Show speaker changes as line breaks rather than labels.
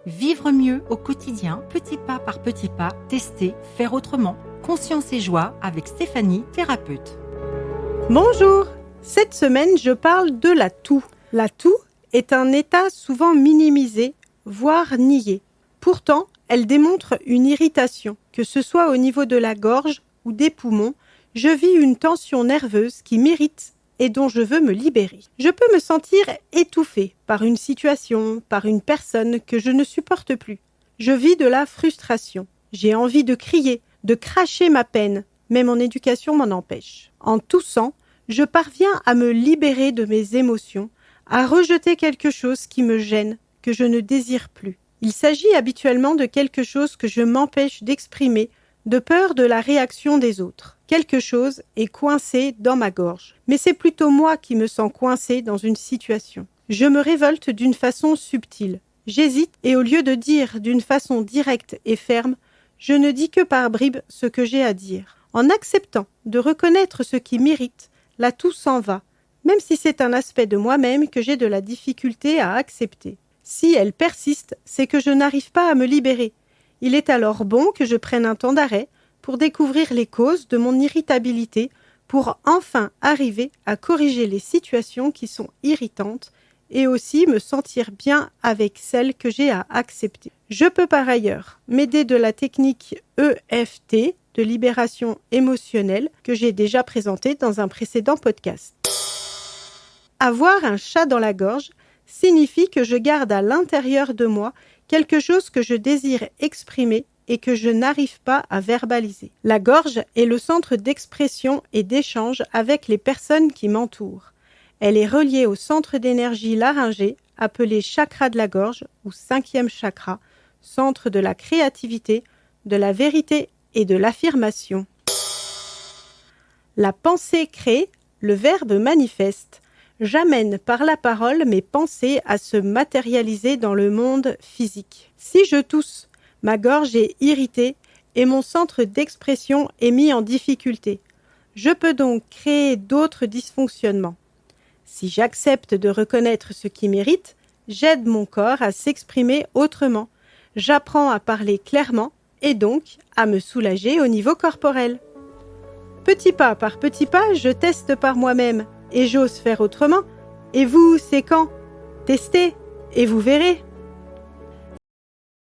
Vivre mieux au quotidien, petit pas par petit pas, tester, faire autrement. Conscience et joie avec Stéphanie, thérapeute.
Bonjour! Cette semaine, je parle de la toux. La toux est un état souvent minimisé, voire nié. Pourtant, elle démontre une irritation, que ce soit au niveau de la gorge ou des poumons. Je vis une tension nerveuse qui m'irrite et dont je veux me libérer. Je peux me sentir étouffée par une situation, par une personne que je ne supporte plus. Je vis de la frustration. J'ai envie de crier, de cracher ma peine, mais mon éducation m'en empêche. En toussant, je parviens à me libérer de mes émotions, à rejeter quelque chose qui me gêne, que je ne désire plus. Il s'agit habituellement de quelque chose que je m'empêche d'exprimer, de peur de la réaction des autres. Quelque chose est coincé dans ma gorge. Mais c'est plutôt moi qui me sens coincé dans une situation. Je me révolte d'une façon subtile. J'hésite et au lieu de dire d'une façon directe et ferme, je ne dis que par bribes ce que j'ai à dire. En acceptant de reconnaître ce qui m'irrite, la toux s'en va, même si c'est un aspect de moi-même que j'ai de la difficulté à accepter. Si elle persiste, c'est que je n'arrive pas à me libérer. Il est alors bon que je prenne un temps d'arrêt pour découvrir les causes de mon irritabilité, pour enfin arriver à corriger les situations qui sont irritantes et aussi me sentir bien avec celles que j'ai à accepter. Je peux par ailleurs m'aider de la technique EFT, de libération émotionnelle, que j'ai déjà présentée dans un précédent podcast. Avoir un chat dans la gorge signifie que je garde à l'intérieur de moi quelque chose que je désire exprimer et que je n'arrive pas à verbaliser. La gorge est le centre d'expression et d'échange avec les personnes qui m'entourent. Elle est reliée au centre d'énergie laryngé, appelé chakra de la gorge ou 5e chakra, centre de la créativité, de la vérité et de l'affirmation. La pensée crée, le verbe manifeste. J'amène par la parole mes pensées à se matérialiser dans le monde physique. Si je tousse, ma gorge est irritée et mon centre d'expression est mis en difficulté. Je peux donc créer d'autres dysfonctionnements. Si j'accepte de reconnaître ce qui m'irrite, j'aide mon corps à s'exprimer autrement. J'apprends à parler clairement et donc à me soulager au niveau corporel. Petit pas par petit pas, je teste par moi-même et j'ose faire autrement. Et vous, c'est quand? Testez et vous verrez.